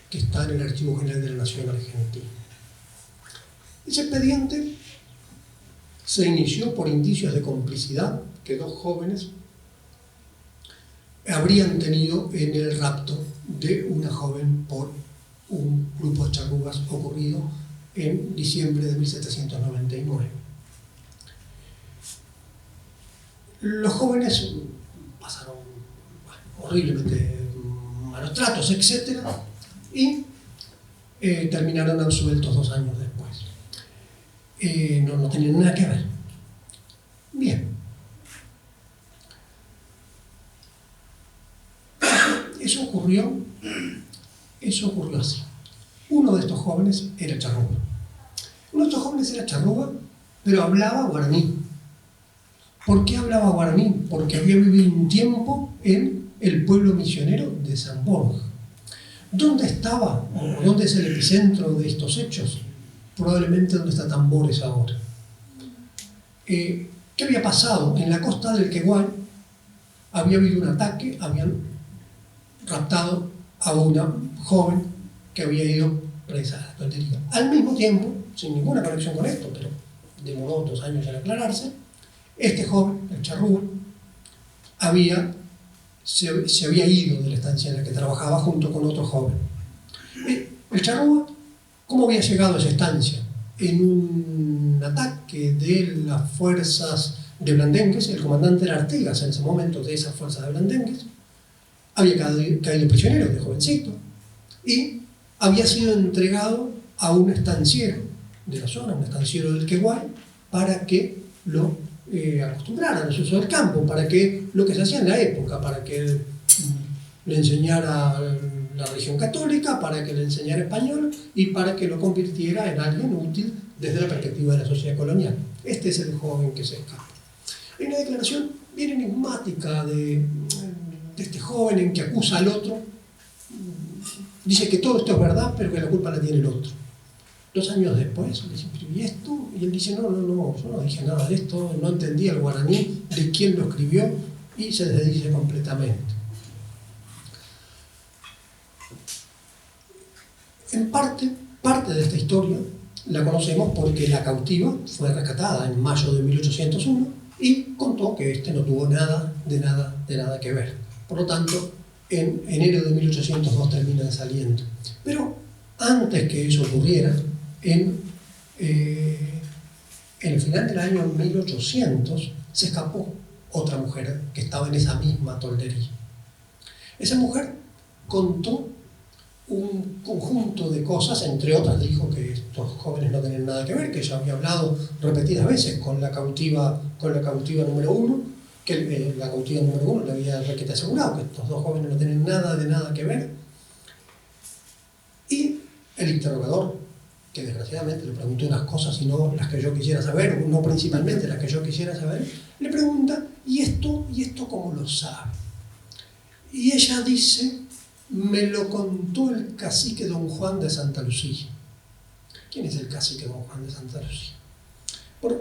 que está en el Archivo General de la Nación Argentina. Ese expediente se inició por indicios de complicidad que 2 jóvenes habrían tenido en el rapto de una joven por un grupo de charrugas ocurrido en diciembre de 1799. Los jóvenes pasaron horriblemente malos tratos, etc. Y terminaron absueltos 2 años después. No tenían nada que ver. Bien. Eso ocurrió así. Uno de estos jóvenes era charrúa. Uno de estos jóvenes era charrúa, pero hablaba guaraní. ¿Por qué hablaba guaraní? Porque había vivido un tiempo en el pueblo misionero de San Borja. ¿Dónde estaba o dónde es el epicentro de estos hechos? Probablemente donde está Tambores ahora. ¿Qué había pasado? En la costa del Queguay había habido un ataque, habían raptado a una joven que había ido presa a la toldería. Al mismo tiempo, sin ninguna conexión con esto, pero demoró 2 años en aclararse, este joven, el charrúa, se había ido de la estancia en la que trabajaba junto con otro joven. El charrúa, ¿cómo había llegado a esa estancia? En un ataque de las fuerzas de Blandengues, el comandante era Artigas en ese momento de esas fuerzas de Blandengues, había caído prisionero de jovencito y había sido entregado a un estanciero de la zona, un estanciero del Queguay, para que lo acostumbraran al uso del campo, para que lo que se hacía en la época, para que le enseñara la religión católica, para que le enseñara español y para que lo convirtiera en alguien útil desde la perspectiva de la sociedad colonial. Este es el joven que se escapa. Hay una declaración bien enigmática de este joven en que acusa al otro. Dice que todo esto es verdad, pero que la culpa la tiene el otro. 2 años después le dice, ¿y esto? Y él dice, no, yo no dije nada de esto, no entendía el guaraní, de quién lo escribió, y se desdice completamente. En parte de esta historia la conocemos porque la cautiva fue rescatada en mayo de 1801 y contó que este no tuvo nada que ver. Por lo tanto, en enero de 1802 terminan saliendo. Pero antes que eso ocurriera, en el final del año 1800 se escapó otra mujer que estaba en esa misma toldería. Esa mujer contó un conjunto de cosas, entre otras dijo que estos jóvenes no tenían nada que ver, que ella había hablado repetidas veces con la cautiva número 1, que la cautiva número 1 le había requete asegurado que estos 2 jóvenes no tenían nada que ver. Y el interrogador, que desgraciadamente le preguntó unas cosas y no las que yo quisiera saber, no principalmente las que yo quisiera saber, le pregunta, ¿y esto cómo lo sabe? Y ella dice, me lo contó el cacique Don Juan de Santa Lucía. ¿Quién es el cacique Don Juan de Santa Lucía? Bueno,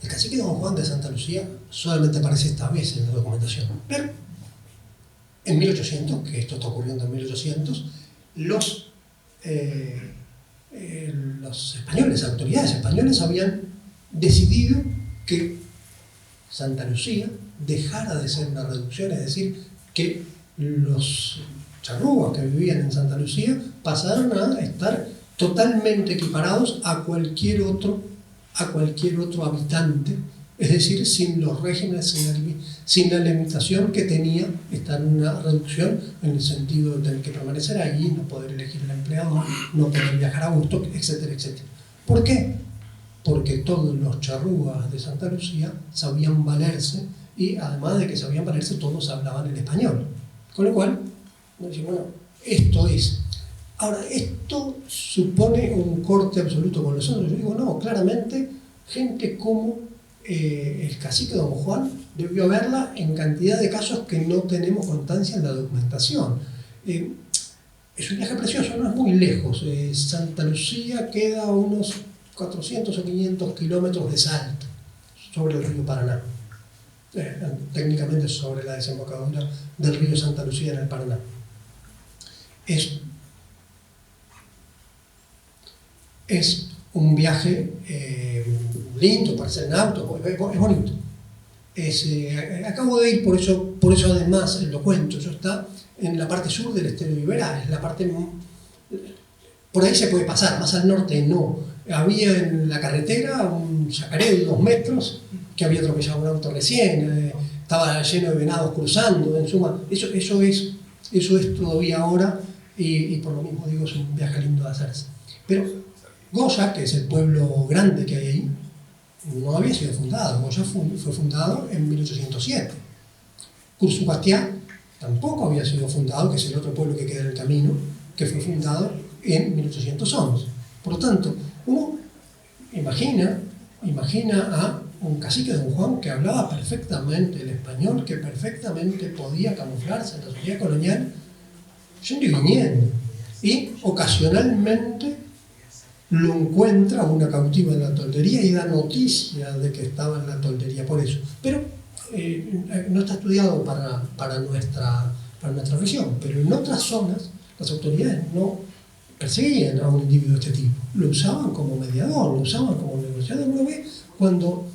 el cacique Don Juan de Santa Lucía solamente aparece esta vez en la documentación, pero en 1800, que esto está ocurriendo en 1800, los españoles, las autoridades españolas habían decidido que Santa Lucía dejara de ser una reducción, es decir, que los charrúas que vivían en Santa Lucía pasaron a estar totalmente equiparados a cualquier otro habitante, es decir, sin los regímenes, sin la limitación que tenía estar en una reducción, en el sentido de tener que permanecer allí, no poder elegir el empleador, no poder viajar a gusto, etcétera, etcétera. ¿Por qué? Porque todos los charrúas de Santa Lucía sabían valerse y además de que sabían valerse, todos hablaban el español. Con lo cual, bueno, esto es. Ahora, esto supone un corte absoluto con nosotros. Yo digo, no, claramente, gente como el cacique Don Juan debió verla en cantidad de casos que no tenemos constancia en la documentación. Es un viaje precioso, no es muy lejos. Santa Lucía queda a unos 400 o 500 kilómetros de Salta, sobre el río Paraná. Técnicamente sobre la desembocadura del río Santa Lucía en el Paraná. Es un viaje lindo para hacer en auto, es bonito. acabo de ir, por eso además lo cuento, eso está en la parte sur del Estero Iberá, es la parte, por ahí se puede pasar, más al norte no. Había en la carretera un yacaré de 2 metros que había atropellado un auto recién, estaba lleno de venados cruzando, en suma, eso es todavía ahora, y por lo mismo digo, es un viaje lindo de hacerse. Pero Goya, que es el pueblo grande que hay ahí, no había sido fundado. Goya fue fundado en 1807. Cursupastiá tampoco había sido fundado, que es el otro pueblo que queda en el camino, que fue fundado en 1811. Por lo tanto, uno imagina a un cacique de Don Juan que hablaba perfectamente el español, que perfectamente podía camuflarse en la sociedad colonial, yendo y viniendo. Y ocasionalmente lo encuentra una cautiva en la toldería y da noticia de que estaba en la toldería por eso. Pero no está estudiado para nuestra región, pero en otras zonas las autoridades no perseguían a un individuo de este tipo, lo usaban como mediador, lo usaban como negociador. Uno ve cuando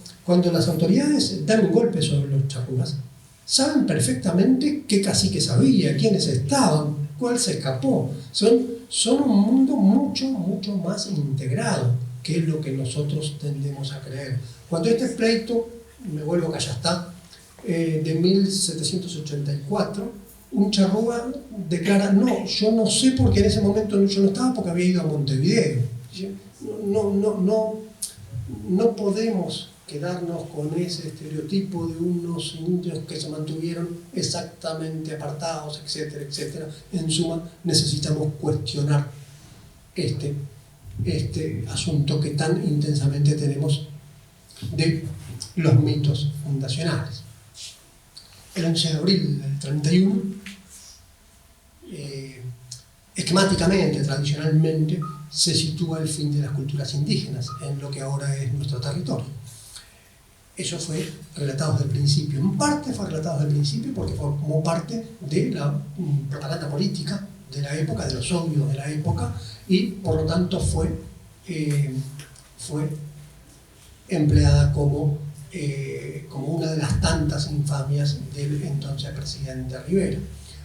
las autoridades dan un golpe sobre los charrúas, saben perfectamente qué cacique sabía, quiénes estaban, cuál se escapó. Son un mundo mucho más integrado, que es lo que nosotros tendemos a creer. Cuando este pleito, me vuelvo a Callastá, de 1784, un charrúa declara, no, yo no sé porque en ese momento yo no estaba porque había ido a Montevideo. No podemos quedarnos con ese estereotipo de unos indios que se mantuvieron exactamente apartados, etcétera, etcétera. En suma, necesitamos cuestionar este asunto que tan intensamente tenemos de los mitos fundacionales. El 11 de abril del 31, esquemáticamente, tradicionalmente, se sitúa el fin de las culturas indígenas en lo que ahora es nuestro territorio. Eso fue relatado desde el principio. En parte fue relatado desde el principio porque formó parte de la propaganda política de la época, de los odios de la época, y por lo tanto fue empleada como una de las tantas infamias del entonces presidente Rivera.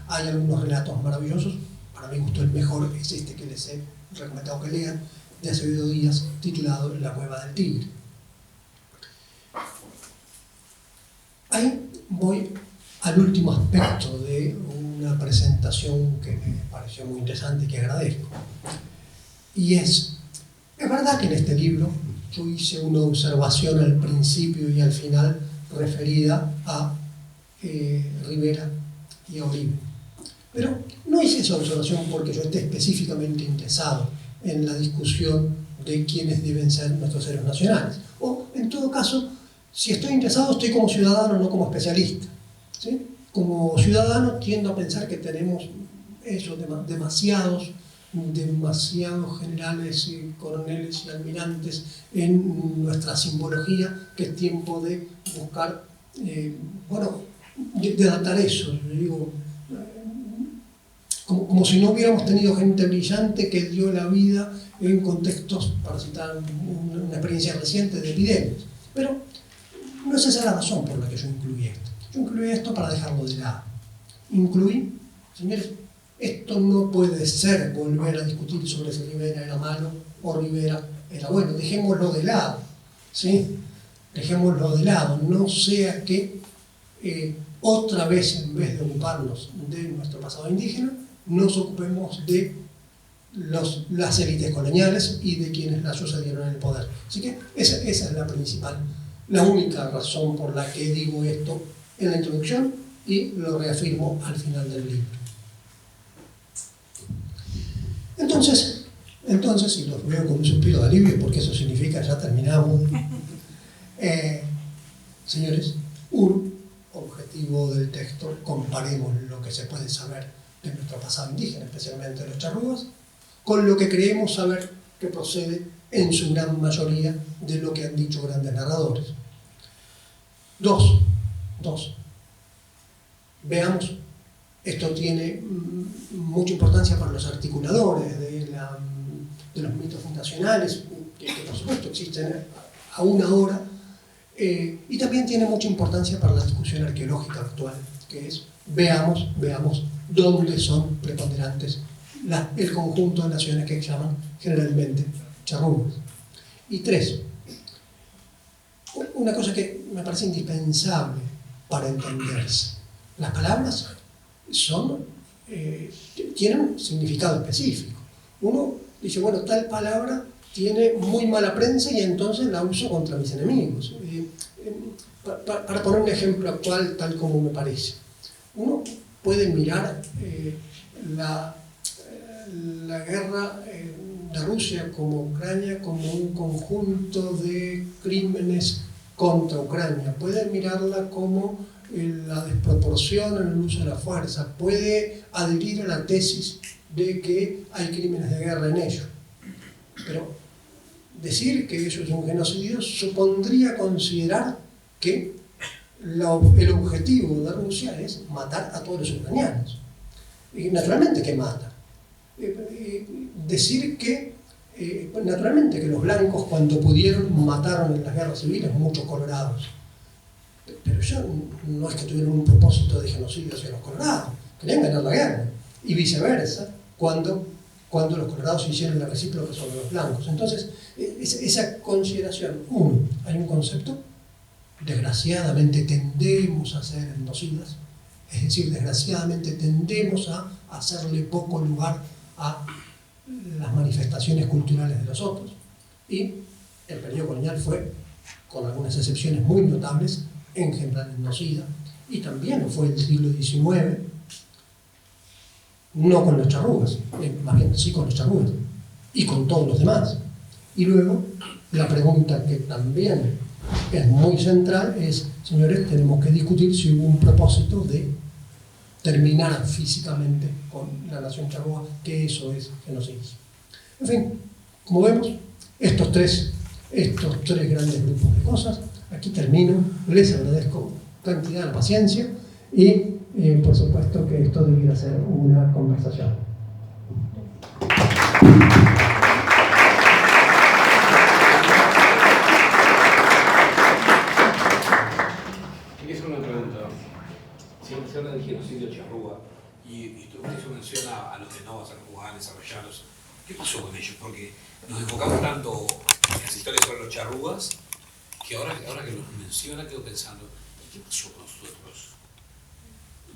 Hay algunos relatos maravillosos, para mi gusto el mejor es este que les he recomendado que lean, de Acevedo Díaz, titulado La Cueva del Tigre. Ahí voy al último aspecto de una presentación que me pareció muy interesante y que agradezco. Y es verdad que en este libro yo hice una observación al principio y al final referida a Rivera y a Oribe. Pero no hice esa observación porque yo esté específicamente interesado en la discusión de quiénes deben ser nuestros héroes nacionales. O, en todo caso, si estoy interesado, estoy como ciudadano, no como especialista. ¿Sí? Como ciudadano tiendo a pensar que tenemos eso, demasiados generales, coroneles y almirantes en nuestra simbología, que es tiempo de buscar, de adaptar eso. Yo digo, como si no hubiéramos tenido gente brillante que dio la vida en contextos, para citar una experiencia reciente, de epidemias. Pero no es esa la razón por la que yo incluí esto. Yo incluí esto para dejarlo de lado. Incluí, señores, esto no puede ser volver a discutir sobre si Rivera era malo o Rivera era bueno. Dejémoslo de lado, ¿sí? Dejémoslo de lado. No sea que otra vez, en vez de ocuparnos de nuestro pasado indígena, nos ocupemos de las élites coloniales y de quienes la sucedieron en el poder. Así que esa es la única razón por la que digo esto en la introducción y lo reafirmo al final del libro. Entonces, y los veo con un suspiro de alivio porque eso significa ya terminamos, señores, un objetivo del texto: comparemos lo que se puede saber de nuestro pasado indígena, especialmente de los charrúas, con lo que creemos saber que procede en su gran mayoría de lo que han dicho grandes narradores. Dos. Veamos, esto tiene mucha importancia para los articuladores de los mitos fundacionales, que por supuesto existen aún ahora, Y también tiene mucha importancia para la discusión arqueológica actual, que es veamos dónde son preponderantes el conjunto de naciones que llaman generalmente charrúas. Y 3, una cosa que me parece indispensable para entenderse. Las palabras tienen un significado específico. Uno dice, bueno, tal palabra tiene muy mala prensa y entonces la uso contra mis enemigos. Para poner un ejemplo actual, tal como me parece. Uno puede mirar la guerra de Rusia como Ucrania como un conjunto de crímenes contra Ucrania. Puede mirarla como la desproporción en el uso de la fuerza. Puede adherir a la tesis de que hay crímenes de guerra en ello. Pero decir que eso es un genocidio supondría considerar que el objetivo de Rusia es matar a todos los ucranianos. Y naturalmente que mata. Decir que naturalmente que los blancos cuando pudieron mataron en las guerras civiles muchos colorados, pero ellos no es que tuvieron un propósito de genocidio hacia los colorados, querían ganar la guerra, y viceversa cuando los colorados hicieron la recíproca sobre los blancos. Entonces esa consideración, hay un concepto, desgraciadamente tendemos a ser etnocidas, es decir, desgraciadamente tendemos a hacerle poco lugar a las manifestaciones culturales de los otros, y el periodo colonial fue, con algunas excepciones muy notables, en general etnocida, y también fue el siglo XIX, no con los charrúas, más bien sí con los charrúas, y con todos los demás. Y luego, la pregunta que también es muy central es, señores, tenemos que discutir si hubo un propósito de terminar físicamente con la nación charrúa, que eso es genocidio. En fin, como vemos, estos tres grandes grupos de cosas, aquí termino, les agradezco cantidad de paciencia y por supuesto que esto debiera ser una conversación. Se habla del genocidio charrúa y usted se menciona a los de Novas, a los Wuhanes, a los llanos. ¿Qué pasó con ellos? Porque nos enfocamos tanto en las historias sobre los charrúas que ahora que los menciona quedo pensando, ¿qué pasó con nosotros?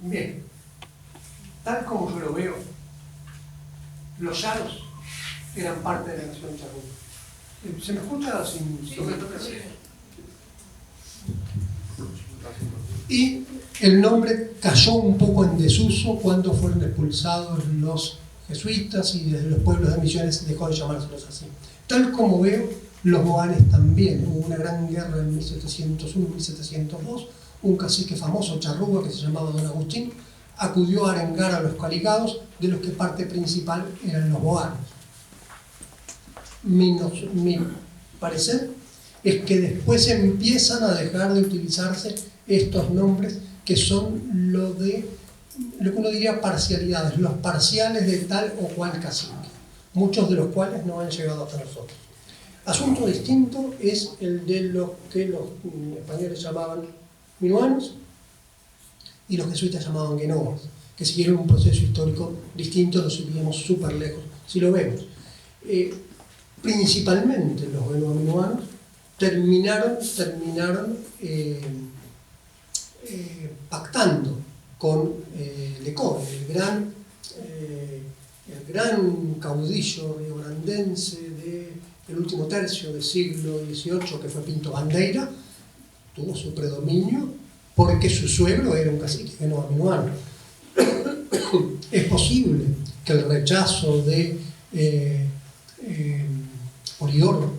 Bien, tal como yo lo veo, los llanos eran parte de la nación charrúa. ¿Se me escucha sin me toca? Sí. Y el nombre cayó un poco en desuso cuando fueron expulsados los jesuitas y desde los pueblos de Misiones dejó de llamárselos así. Tal como veo, los Wuhanes también. Hubo una gran guerra en 1701-1702, un cacique famoso, charrúa, que se llamaba Don Agustín, acudió a arengar a los caligados, de los que parte principal eran los Wuhanes. Mi parecer es que después empiezan a dejar de utilizarse estos nombres que son lo que uno diría parcialidades, los parciales de tal o cual cacique, muchos de los cuales no han llegado hasta nosotros. Asunto distinto es el de lo que los españoles llamaban minuanos y los jesuitas llamaban genovas, que siguieron un proceso histórico distinto, nos iríamos súper lejos si lo vemos. Principalmente los genoa-minuanos terminaron pactando con Lecor, el gran caudillo riograndense del último tercio del siglo XVIII, que fue Pinto Bandeira. Tuvo su predominio porque su suegro era un cacique genoa-minuano. Es posible que el rechazo de Polidoro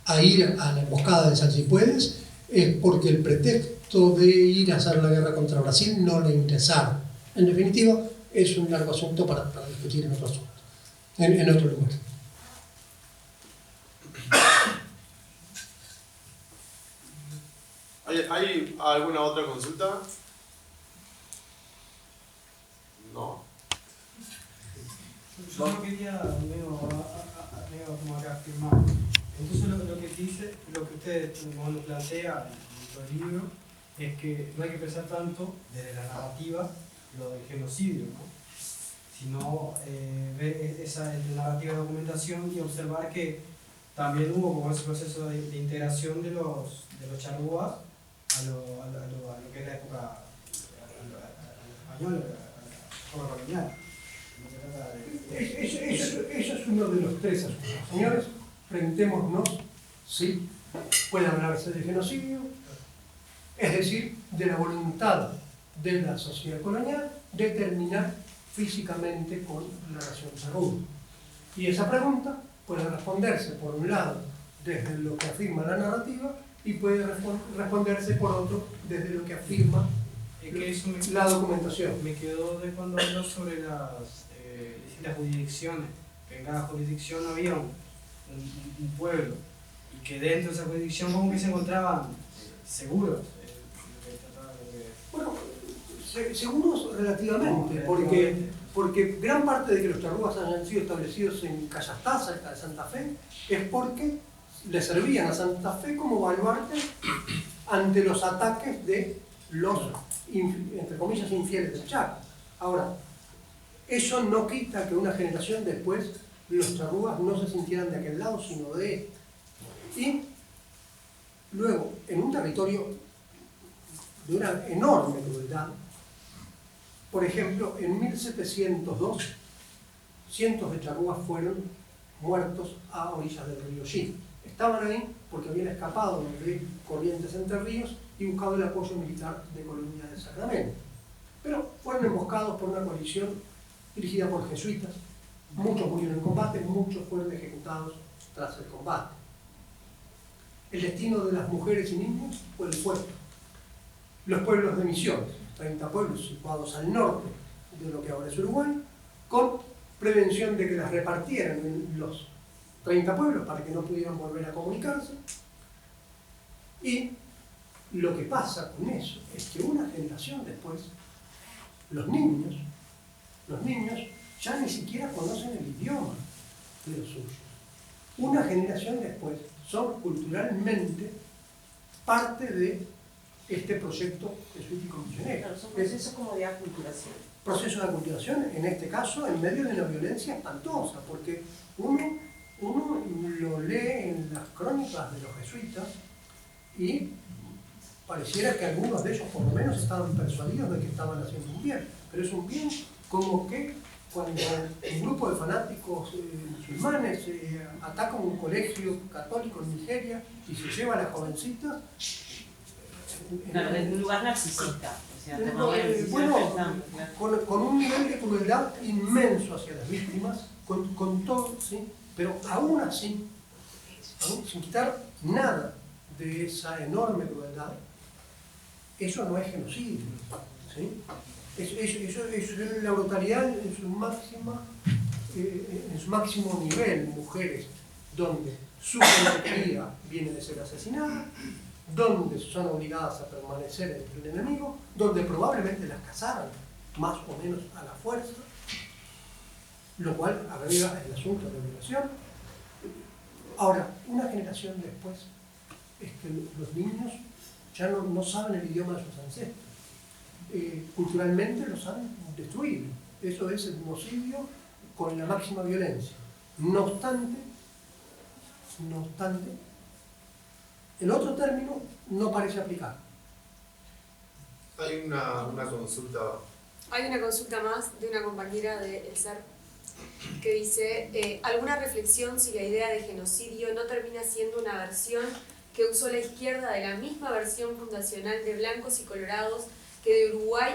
a ir a la emboscada de Salsipuedes es porque el pretexto de ir a hacer la guerra contra Brasil no le interesaba. En definitiva, es un largo asunto para discutir en otro asunto, en otro lugar. ¿Hay alguna otra consulta? No. Yo no quería como reafirmar. Entonces lo que dice, lo que usted lo plantea, del libro es que no hay que pensar tanto desde la narrativa lo del genocidio, ¿no? Sino ver esa narrativa de documentación y observar que también hubo como ese proceso de integración de los charrúas a lo que es la época española, a la época colonial. Eso es uno de los tres asuntos. Señores, preguntémonos si puede hablarse de genocidio, es decir, de la voluntad de la sociedad colonial de terminar físicamente con la nación charrúa. Y esa pregunta puede responderse, por un lado, desde lo que afirma la narrativa y puede responderse, por otro, desde lo que afirma la documentación. Me quedó de cuando habló sobre las distintas jurisdicciones, que en cada jurisdicción había un pueblo, y que dentro de esa jurisdicción como que se encontraban seguros. Bueno, seguros relativamente, porque gran parte de que los charrúas hayan sido establecidos en Cayastá, cerca de Santa Fe, es porque le servían a Santa Fe como baluarte ante los ataques de los, entre comillas, infieles del Chaco. Ahora, eso no quita que una generación después los charrúas no se sintieran de aquel lado, sino de este. Y luego, en un territorio de una enorme crueldad, por ejemplo, en 1702, cientos de charrúas fueron muertos a orillas del río Xi. Estaban ahí porque habían escapado de Corrientes Entre Ríos y buscado el apoyo militar de Colonia del Sacramento. Pero fueron emboscados por una coalición dirigida por jesuitas. Muchos murieron en combate, muchos fueron ejecutados tras el combate. El destino de las mujeres y niños fue el puerto. Los pueblos de Misiones, 30 pueblos situados al norte de lo que ahora es Uruguay, con prevención de que las repartieran en los 30 pueblos para que no pudieran volver a comunicarse. Y lo que pasa con eso es que una generación después, los niños ya ni siquiera conocen el idioma de los suyos. Una generación después son culturalmente parte de este proyecto jesuítico misionero. Claro, son procesos como de aculturación. Proceso de aculturación, en este caso, en medio de una violencia espantosa, porque uno lo lee en las crónicas de los jesuitas y pareciera que algunos de ellos por lo menos estaban persuadidos de que estaban haciendo un bien, pero es un bien como que cuando un grupo de fanáticos musulmanes ataca un colegio católico en Nigeria y se lleva a las jovencitas. En un lugar narcisista. O sea, con un nivel de crueldad inmenso hacia las víctimas, con todo, ¿sí? Pero aún así, sin quitar nada de esa enorme crueldad, eso no es genocidio, ¿sí? Eso es la brutalidad en su máximo nivel, mujeres donde su cría viene de ser asesinada, donde son obligadas a permanecer entre el enemigo, donde probablemente las cazaran más o menos a la fuerza, lo cual agrega el asunto de violación. Ahora, una generación después es que los niños ya no saben el idioma de sus ancestros. Culturalmente los han destruido. Eso es el genocidio con la máxima violencia. No obstante, el otro término no parece aplicar. Hay una consulta. Hay una consulta más de una compañera de El Ser que dice, ¿alguna reflexión si la idea de genocidio no termina siendo una versión que usó la izquierda de la misma versión fundacional de blancos y colorados que de Uruguay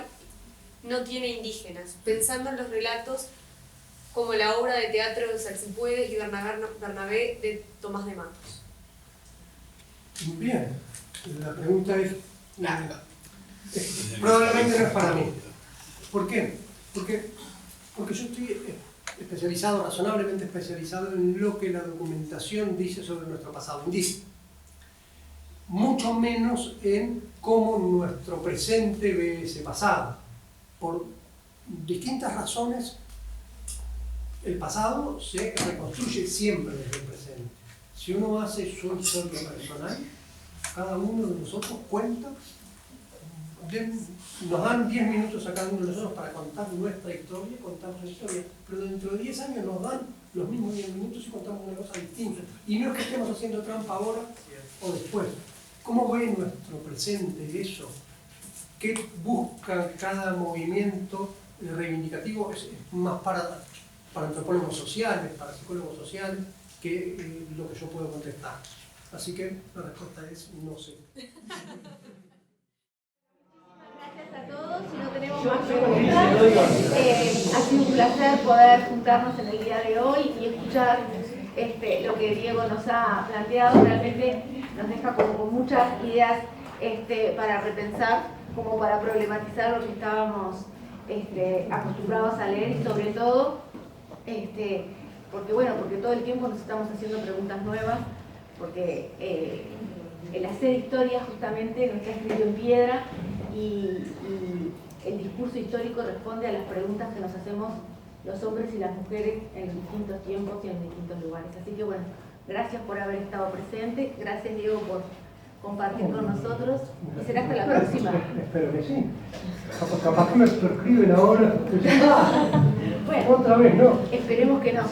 no tiene indígenas, pensando en los relatos como la obra de teatro de Salsipuedes y Bernabé de Tomás de Matos? Bien, la pregunta es, probablemente no es para mí. ¿Por qué? Porque yo estoy razonablemente especializado en lo que la documentación dice sobre nuestro pasado indígena. Mucho menos en cómo nuestro presente ve ese pasado. Por distintas razones, el pasado se reconstruye siempre desde el presente. Si uno hace su historia personal, cada uno de nosotros cuenta, nos dan 10 minutos a cada uno de nosotros para contar nuestra historia, contar nuestra historia, pero dentro de 10 años nos dan los mismos 10 minutos y contamos una cosa distinta. Y no es que estemos haciendo trampa ahora o después. ¿Cómo ve nuestro presente eso? ¿Qué busca cada movimiento reivindicativo? Es más para antropólogos sociales, para psicólogos sociales, que lo que yo puedo contestar. Así que la respuesta es no sé. Gracias a todos. Si no tenemos más preguntas, ha sido un placer poder juntarnos en el día de hoy y escuchar lo que Diego nos ha planteado. Realmente nos deja como con muchas ideas para repensar, como para problematizar lo que estábamos acostumbrados a leer y sobre todo, porque todo el tiempo nos estamos haciendo preguntas nuevas, porque el hacer historia justamente no está escrito en piedra y el discurso histórico responde a las preguntas que nos hacemos los hombres y las mujeres en los distintos tiempos y en los distintos lugares. Así que bueno, gracias por haber estado presente, gracias Diego por compartir con nosotros y será hasta la próxima. Espero que sí. Capaz que me prescriben ahora. Bueno, Otra vez, ¿no? esperemos que no.